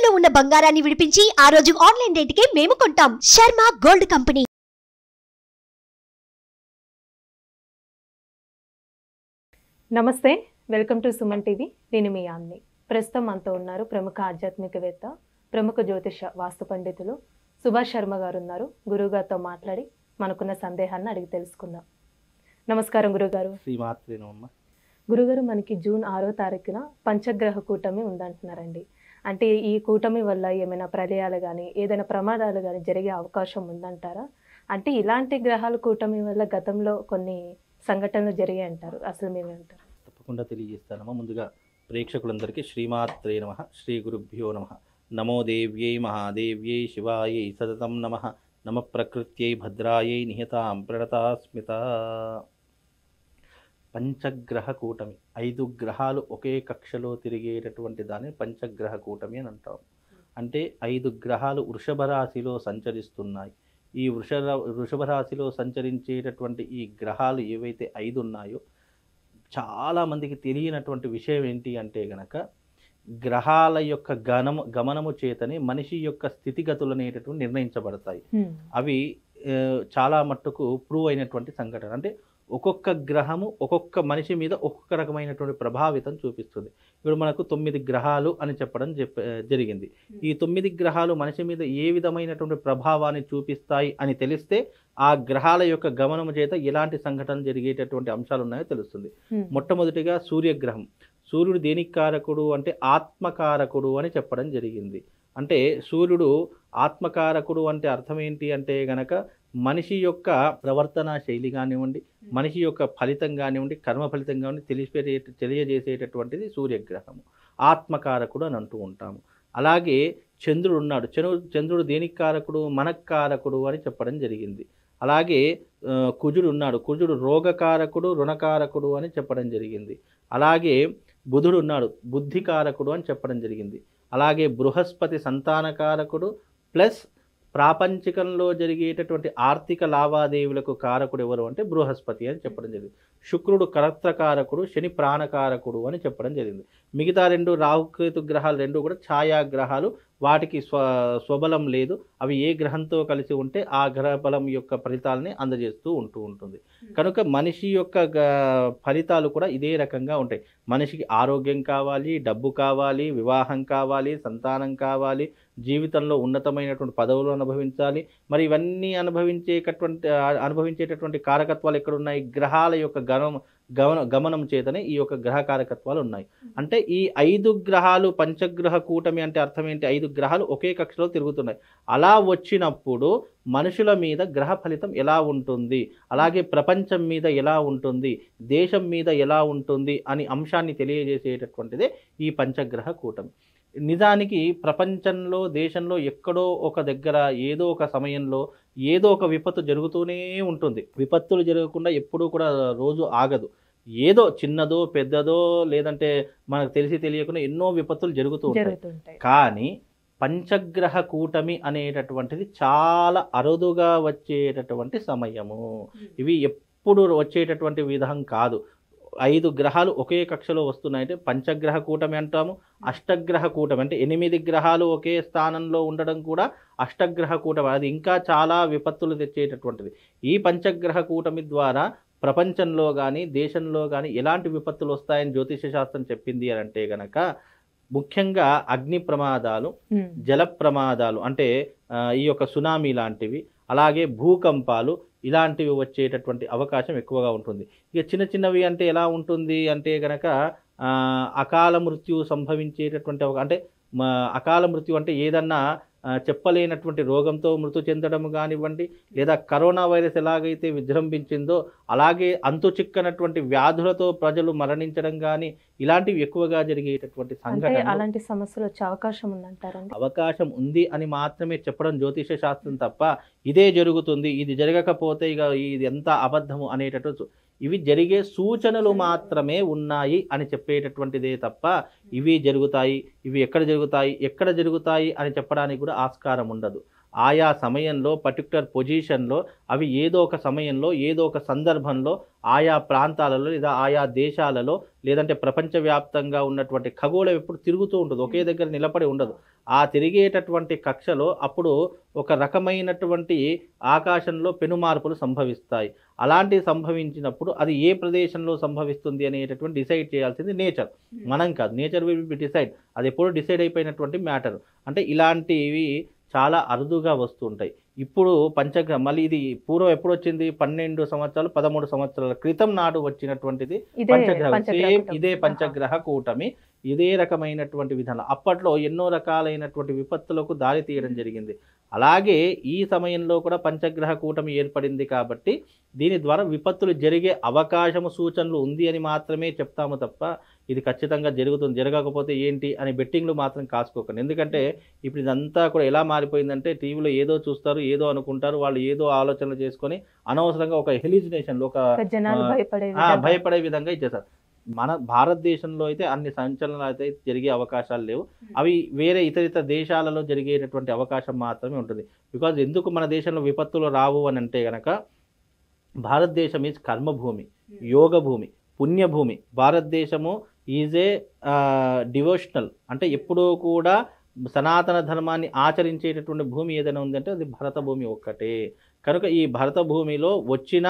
తాకట్టులో ఉన్న బంగారాన్ని విడిపించి ఆ రోజు ఆన్లైన్ రేటుకే మేము కొంటాం. Sharma gold company. నమస్తే, వెల్కమ్ టు సుమన్ టీవీ. నేను మీ యామ్ని. ప్రస్తుతం మనతో ఉన్నారు ప్రముఖ ఆధ్యాత్మికవేత్త, ప్రముఖ జ్యోతిష వాస్తు పండితులు సుభాష్ శర్మ గారు ఉన్నారు. గురువుగారితో మాట్లాడి మనకున్న సందేహాన్ని అడిగి తెలుసుకుందాం. నమస్కారం గురుగారు. గురుగారు, మనకి జూన్ 6వ తారీఖున పంచగ్రహ కూటమి ఉందంటున్నారండి. అంటే ఈ కూటమి వల్ల ఏమైనా ప్రళయాలు కానీ ఏదైనా ప్రమాదాలు కానీ జరిగే అవకాశం ఉందంటారా? అంటే ఇలాంటి గ్రహాల కూటమి వల్ల గతంలో కొన్ని సంఘటనలు జరిగాయి అంటారు, అసలు మేమేమంటారు? తప్పకుండా తెలియజేస్తానమ్మా. ముందుగా ప్రేక్షకులందరికీ శ్రీమాత్రే నమః, శ్రీ గురుభ్యో నమః. నమో దేవ్యై మహాదేవ్యై శివాయై సతతం నమః. నమ ప్రకృత్యై భద్రాయై నిహతాం ప్రణతాస్మిత. పంచగ్రహ కూటమి, 5 గ్రహాలు ఒకే కక్షలో తిరిగేటటువంటి దాన్ని పంచగ్రహ కూటమి అని అంటాం. అంటే 5 గ్రహాలు వృషభ రాశిలో సంచరిస్తున్నాయి. ఈ వృషభ రాశిలో సంచరించేటటువంటి ఈ గ్రహాలు ఏవైతే 5 ఉన్నాయో, చాలామందికి తెలియనటువంటి విషయం ఏంటి అంటే గనక, గ్రహాల యొక్క గమనము చేతనే మనిషి యొక్క స్థితిగతులు అనేటటువంటి నిర్ణయించబడతాయి. అవి చాలా మట్టుకు ప్రూవ్ అయినటువంటి సంఘటన. అంటే ఒక్కొక్క గ్రహము ఒక్కొక్క మనిషి మీద ఒక్కొక్క రకమైనటువంటి ప్రభావితం చూపిస్తుంది. ఇప్పుడు మనకు 9 గ్రహాలు అని చెప్పడం జరిగింది. ఈ 9 గ్రహాలు మనిషి మీద ఏ విధమైనటువంటి ప్రభావాన్ని చూపిస్తాయి అని తెలిస్తే ఆ గ్రహాల యొక్క గమనము చేత ఎలాంటి సంఘటనలు జరిగేటటువంటి అంశాలు ఉన్నాయో తెలుస్తుంది. మొట్టమొదటిగా సూర్యగ్రహం. సూర్యుడు దేనికి కారకుడు అంటే ఆత్మకారకుడు అని చెప్పడం జరిగింది. అంటే సూర్యుడు ఆత్మకారకుడు అంటే అర్థం ఏంటి అంటే గనక, మనిషి యొక్క ప్రవర్తన శైలి కానివ్వండి, మనిషి యొక్క ఫలితం కానివ్వండి, కర్మ ఫలితం కానివ్వండి తెలియజేసేటటువంటిది సూర్యగ్రహము. ఆత్మకారకుడు అని అంటూ ఉంటాము. అలాగే చంద్రుడు ఉన్నాడు. చంద్రుడు దేనికి కారకుడు? మనక్కారకుడు అని చెప్పడం జరిగింది. అలాగే కుజుడు ఉన్నాడు. కుజుడు రోగకారకుడు, రుణకారకుడు అని చెప్పడం జరిగింది. అలాగే బుధుడు ఉన్నాడు, బుద్ధికారకుడు అని చెప్పడం జరిగింది. అలాగే బృహస్పతి సంతానకారకుడు ప్లస్ ప్రాపంచికంలో జరిగేటటువంటి ఆర్థిక లావాదేవీలకు కారకుడు ఎవరు అంటే బృహస్పతి అని చెప్పడం జరిగింది. శుక్రుడు కరత్రకారకుడు, శని ప్రాణకారకుడు అని చెప్పడం జరిగింది. మిగతా 2 రాహుకేతు గ్రహాలు 2 కూడా ఛాయాగ్రహాలు. వాటికి స్వబలం లేదు. అవి ఏ గ్రహంతో కలిసి ఉంటే ఆ గ్రహ బలం యొక్క ఫలితాలని అందజేస్తూ ఉంటుంది. కనుక మనిషి యొక్క ఫలితాలు కూడా ఇదే రకంగా ఉంటాయి. మనిషికి ఆరోగ్యం కావాలి, డబ్బు కావాలి, వివాహం కావాలి, సంతానం కావాలి, జీవితంలో ఉన్నతమైనటువంటి పదవులు అనుభవించాలి. మరి ఇవన్నీ అనుభవించేటటువంటి కారకత్వాలు ఎక్కడున్నాయి? గ్రహాల యొక్క గమనం చేతనే ఈ యొక్క గ్రహ కారకత్వాలు ఉన్నాయి. అంటే ఈ 5 గ్రహాలు పంచగ్రహ కూటమి అంటే అర్థం ఏంటి? 5 గ్రహాలు ఒకే కక్షలో తిరుగుతున్నాయి. అలా వచ్చినప్పుడు మనుషుల మీద గ్రహ ఫలితం ఎలా ఉంటుంది, అలాగే ప్రపంచం మీద ఎలా ఉంటుంది, దేశం మీద ఎలా ఉంటుంది అని అంశాన్ని తెలియజేసేటటువంటిదే ఈ పంచగ్రహ కూటమి. నిజానికి ప్రపంచంలో, దేశంలో ఎక్కడో ఒక దగ్గర ఏదో ఒక సమయంలో ఏదో ఒక విపత్తు జరుగుతూనే ఉంటుంది. విపత్తులు జరగకుండా ఎప్పుడూ కూడా రోజు ఆగదు. ఏదో చిన్నదో పెద్దదో లేదంటే మనకు తెలియకుండా ఎన్నో విపత్తులు జరుగుతూ ఉంటాయి. కానీ పంచగ్రహ కూటమి అనేటటువంటిది చాలా అరుదుగా వచ్చేటటువంటి సమయము. ఇవి ఎప్పుడు వచ్చేటటువంటి విధం కాదు. 5 గ్రహాలు ఒకే కక్షలో వస్తున్నాయంటే పంచగ్రహ కూటమి అంటాము. అష్టగ్రహ కూటమి అంటే 8 గ్రహాలు ఒకే స్థానంలో ఉండడం కూడా అష్టగ్రహ కూటమి. అది ఇంకా చాలా విపత్తులు తెచ్చేటటువంటిది. ఈ పంచగ్రహ కూటమి ద్వారా ప్రపంచంలో కానీ దేశంలో కానీ ఎలాంటి విపత్తులు వస్తాయని జ్యోతిష శాస్త్రం చెప్పింది అని అంటే గనక, ముఖ్యంగా అగ్ని ప్రమాదాలు, జల ప్రమాదాలు అంటే ఈ యొక్క సునామీ లాంటివి, అలాగే భూకంపాలు ఇలాంటివి వచ్చేటటువంటి అవకాశం ఎక్కువగా ఉంటుంది. ఇక చిన్నవి అంటే ఎలా ఉంటుంది అంటే గనక, అకాల మృత్యు సంభవించేటటువంటి అంటే అకాల మృత్యు అంటే ఏదన్నా చెప్పలేనటువంటి రోగంతో మృతి చెందడం కానివ్వండి, లేదా కరోనా వైరస్ ఎలాగైతే విజృంభించిందో అలాగే అంతు చిక్కనటువంటి వ్యాధులతో ప్రజలు మరణించడం కానీ ఇలాంటివి ఎక్కువగా జరిగేటటువంటి సంఘటన. అలాంటి సమస్యలు వచ్చే అవకాశం ఉందంటారండి? అవకాశం ఉంది అని మాత్రమే చెప్పడం జ్యోతిష శాస్త్రం తప్ప ఇదే జరుగుతుంది, ఇది జరగకపోతే ఇక ఇది ఎంత అబద్ధము అనేటట్టు ఇవి జరిగే సూచనలు మాత్రమే ఉన్నాయి అని చెప్పేటటువంటిదే తప్ప ఇవి జరుగుతాయి, ఇవి ఎక్కడ జరుగుతాయి అని చెప్పడానికి కూడా ఆస్కారం ఉండదు. ఆయా సమయంలో పర్టికులర్ పొజిషన్లో అవి ఏదో ఒక సమయంలో ఏదో ఒక సందర్భంలో ఆయా ప్రాంతాలలో లేదా ఆయా దేశాలలో లేదంటే ప్రపంచవ్యాప్తంగా ఉన్నటువంటి ఖగోళం ఎప్పుడు తిరుగుతూ ఉంటుంది, ఒకే దగ్గర నిలబడి ఉండదు. ఆ తిరిగేటటువంటి కక్షలో అప్పుడు ఒక రకమైనటువంటి ఆకాశంలో పెనుమార్పులు సంభవిస్తాయి. అలాంటివి సంభవించినప్పుడు అది ఏ ప్రదేశంలో సంభవిస్తుంది అనేటటువంటి డిసైడ్ చేయాల్సింది నేచర్, మనం కాదు. నేచర్ విల్ బి డిసైడ్, అది ఎప్పుడు డిసైడ్ అయిపోయినటువంటి మ్యాటర్. అంటే ఇలాంటివి చాలా అరుదుగా వస్తుంటాయి. ఇప్పుడు పంచగ్రహం మళ్ళీ ఇది పూర్వం ఎప్పుడు వచ్చింది, 12 సంవత్సరాలు 13 సంవత్సరాల క్రితం నాడు వచ్చినటువంటిది పంచగ్రహం. సేమ్ ఇదే పంచగ్రహ కూటమి, ఇదే రకమైనటువంటి విధానం. అప్పట్లో ఎన్నో రకాలైనటువంటి విపత్తులకు దారి తీయడం జరిగింది. అలాగే ఈ సమయంలో కూడా పంచగ్రహ కూటమి ఏర్పడింది కాబట్టి దీని ద్వారా విపత్తులు జరిగే అవకాశము సూచనలు ఉంది అని మాత్రమే చెప్తాము తప్ప ఇది ఖచ్చితంగా జరుగుతుంది, జరగకపోతే ఏంటి అని బెట్టింగ్లు మాత్రం కాసుకోకండి. ఎందుకంటే ఇప్పుడు ఇదంతా కూడా ఎలా మారిపోయిందంటే టీవీలో ఏదో చూస్తారు, ఏదో అనుకుంటారు, వాళ్ళు ఏదో ఆలోచనలు చేసుకొని అనవసరంగా ఒక హెలిజినేషన్లో ఒక భయపడే విధంగా ఇచ్చేస్తారు. మన భారతదేశంలో అయితే అన్ని సంచలనాలు అయితే జరిగే అవకాశాలు లేవు. అవి వేరే ఇతర దేశాలలో జరిగేటటువంటి అవకాశం మాత్రమే ఉంటుంది. బికాజ్ ఎందుకు మన దేశంలో విపత్తులు రావు అని అంటే కనుక భారతదేశం ఈజ్ కర్మభూమి, యోగ భూమి, పుణ్యభూమి. భారతదేశము ఈజ్ ఏ డివోషనల్, అంటే ఎప్పుడూ కూడా సనాతన ధర్మాన్ని ఆచరించేటటువంటి భూమి ఏదైనా ఉందంటే అది భరత భూమి ఒక్కటే. కనుక ఈ భరత భూమిలో వచ్చిన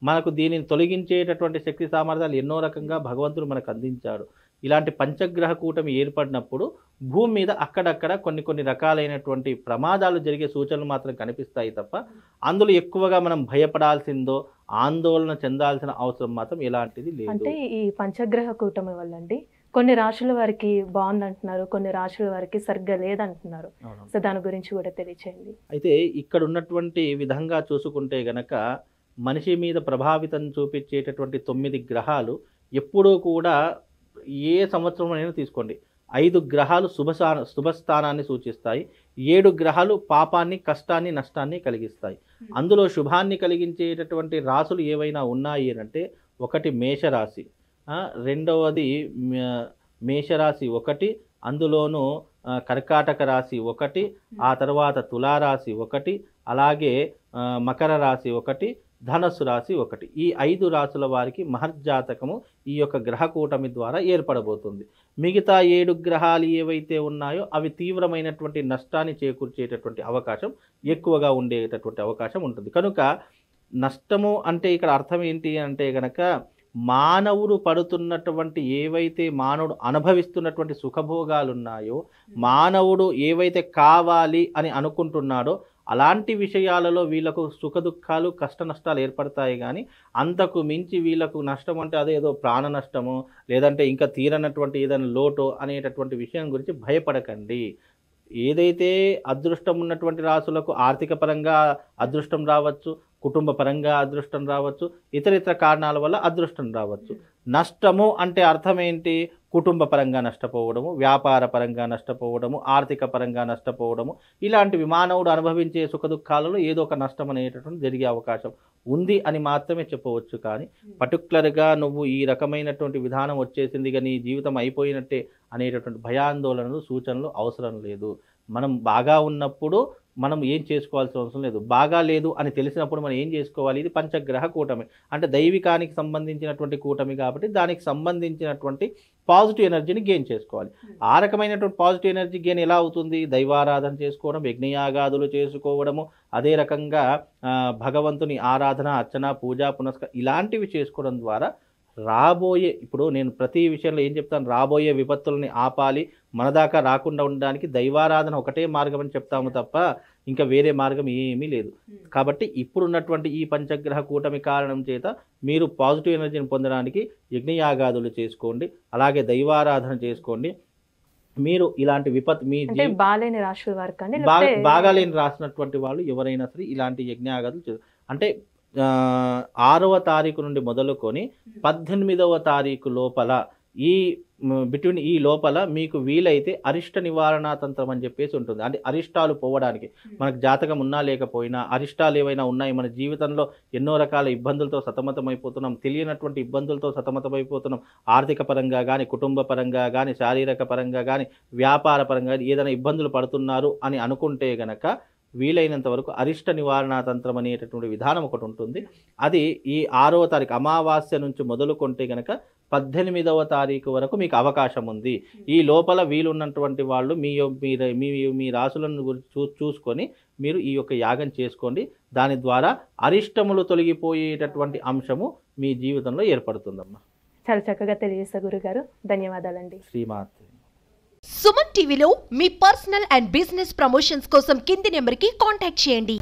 మనకు దీనిని తొలగించేటటువంటి శక్తి సామర్థ్యాలు ఎన్నో రకంగా భగవంతుడు మనకు అందించాడు. ఇలాంటి పంచగ్రహ కూటమి ఏర్పడినప్పుడు భూమి మీద అక్కడక్కడ కొన్ని రకాలైనటువంటి ప్రమాదాలు జరిగే సూచనలు మాత్రం కనిపిస్తాయి తప్ప అందులో ఎక్కువగా మనం భయపడాల్సిందో ఆందోళన చెందాల్సిన అవసరం మాత్రం ఎలాంటిది లేదు. అంటే ఈ పంచగ్రహ కూటమి వల్ల అండి కొన్ని రాశుల వారికి బాగుందంటున్నారు, కొన్ని రాశుల వారికి సరిగ్గా లేదంటున్నారు. సో దాని గురించి కూడా తెలియచేయండి. అయితే ఇక్కడ ఉన్నటువంటి విధంగా చూసుకుంటే గనక మనిషి మీద ప్రభావితం చూపించేటటువంటి 9 గ్రహాలు ఎప్పుడూ కూడా ఏ సంవత్సరం అయినా తీసుకోండి 5 గ్రహాలు శుభస్థానాన్ని సూచిస్తాయి, 7 గ్రహాలు పాపాన్ని, కష్టాన్ని, నష్టాన్ని కలిగిస్తాయి. అందులో శుభాన్ని కలిగించేటటువంటి రాశులు ఏవైనా ఉన్నాయి అంటే ఒకటి మేషరాశి, రెండవది మేషరాశి ఒకటి, అందులోనూ కర్కాటక రాశి ఒకటి, ఆ తర్వాత తులారాశి ఒకటి, అలాగే మకర రాశి ఒకటి, ధనస్సు రాశి ఒకటి. ఈ 5 రాశుల వారికి మహర్జాతకము ఈ యొక్క గ్రహ కూటమి ద్వారా ఏర్పడబోతుంది. మిగతా 7 గ్రహాలు ఏవైతే ఉన్నాయో అవి తీవ్రమైనటువంటి నష్టాన్ని చేకూర్చేటటువంటి అవకాశం ఎక్కువగా ఉండేటటువంటి అవకాశం ఉంటుంది. కనుక నష్టము అంటే ఇక్కడ అర్థం ఏంటి అంటే గనక మానవుడు పడుతున్నటువంటి ఏవైతే మానవుడు అనుభవిస్తున్నటువంటి సుఖభోగాలు ఉన్నాయో, మానవుడు ఏవైతే కావాలి అని అనుకుంటున్నాడో అలాంటి విషయాలలో వీళ్ళకు సుఖ దుఃఖాలు కష్ట నష్టాలు ఏర్పడతాయి. కానీ అంతకు మించి వీళ్ళకు నష్టం అంటే అదేదో ప్రాణ నష్టము లేదంటే ఇంకా తీరనటువంటి ఏదైనా లోటో అనేటటువంటి విషయం గురించి భయపడకండి. ఏదైతే అదృష్టం ఉన్నటువంటి రాశులకు ఆర్థిక పరంగా అదృష్టం రావచ్చు, కుటుంబ పరంగా అదృష్టం రావచ్చు, ఇతర కారణాల వల్ల అదృష్టం రావచ్చు. నష్టము అంటే అర్థం ఏంటి? కుటుంబ పరంగా నష్టపోవడము, వ్యాపార పరంగా నష్టపోవడము, ఆర్థిక పరంగా నష్టపోవడము, ఇలాంటివి మానవుడు అనుభవించే సుఖ దుఃఖాలలో ఏదో ఒక నష్టం అనేటటువంటి జరిగే అవకాశం ఉంది అని మాత్రమే చెప్పవచ్చు. కానీ పర్టికులర్గా నువ్వు ఈ రకమైనటువంటి విధానం వచ్చేసింది కానీ జీవితం అయిపోయినట్టే అనేటటువంటి భయాందోళనలు సూచనలు అవసరం లేదు. మనం బాగా ఉన్నప్పుడు మనం ఏం చేసుకోవాల్సిన అవసరం లేదు. బాగా లేదు అని తెలిసినప్పుడు మనం ఏం చేసుకోవాలి? ఇది పంచగ్రహ కూటమి అంటే దైవికానికి సంబంధించినటువంటి కూటమి కాబట్టి దానికి సంబంధించినటువంటి పాజిటివ్ ఎనర్జీని గెయిన్ చేసుకోవాలి. ఆ రకమైనటువంటి పాజిటివ్ ఎనర్జీ గెయిన్ ఎలా అవుతుంది? దైవారాధన చేసుకోవడం, యజ్ఞయాగాదులు చేసుకోవడము, అదే రకంగా భగవంతుని ఆరాధన, అర్చన, పూజ, పునస్కారం ఇలాంటివి చేసుకోవడం ద్వారా రాబోయే, ఇప్పుడు నేను ప్రతి విషయంలో ఏం చెప్తాను, రాబోయే విపత్తులని ఆపాలి, మన దాకా రాకుండా ఉండడానికి దైవారాధన ఒకటే మార్గం అని చెప్తాము తప్ప ఇంకా వేరే మార్గం ఏమీ లేదు. కాబట్టి ఇప్పుడున్నటువంటి ఈ పంచగ్రహ కూటమి కారణం చేత మీరు పాజిటివ్ ఎనర్జీని పొందడానికి యజ్ఞయాగాదులు చేసుకోండి, అలాగే దైవారాధన చేసుకోండి. మీరు ఇలాంటి మీ బాగాలేని రాశుల వారికి బాగాలేని రాసినటువంటి వాళ్ళు ఎవరైనా సరే ఇలాంటి యజ్ఞయాగాదులు అంటే 6వ తారీఖు నుండి మొదలుకొని 18వ తారీఖు లోపల బిట్వీన్ ఈ లోపల మీకు వీలైతే అరిష్ట నివారణా తంత్రం అని చెప్పేసి ఉంటుంది. అంటే అరిష్టాలు పోవడానికి, మనకు జాతకం ఉన్నా లేకపోయినా అరిష్టాలు ఏవైనా ఉన్నాయి, మన జీవితంలో ఎన్నో రకాల ఇబ్బందులతో సతమతమైపోతున్నాం, తెలియనటువంటి ఇబ్బందులతో సతమతమైపోతున్నాం, ఆర్థిక పరంగా కానీ, కుటుంబ పరంగా కానీ, శారీరక పరంగా కానీ, వ్యాపార పరంగా ఏదైనా ఇబ్బందులు పడుతున్నారు అని అనుకుంటే గనక వీలైనంత వరకు అరిష్ట నివారణా తంత్రం అనేటటువంటి విధానం ఒకటి ఉంటుంది. అది ఈ 6వ తారీఖు అమావాస్య నుంచి మొదలుకొంటే కనుక 18వ తారీఖు వరకు మీకు అవకాశం ఉంది. ఈ లోపల వీలున్నటువంటి వాళ్ళు మీ రాసులను చూసుకొని మీరు ఈ యొక్క యాగం చేసుకోండి. దాని ద్వారా అరిష్టములు తొలగిపోయేటటువంటి అంశము మీ జీవితంలో ఏర్పడుతుందమ్మా. చాలా చక్కగా తెలియజేస్తారు గురుగారు, ధన్యవాదాలండి. శ్రీమాత. సుమన్ టీవీలో మీ పర్సనల్ అండ్ బిజినెస్ ప్రమోషన్స్ కోసం కింది నెంబర్కి కాంటాక్ట్ చేయండి.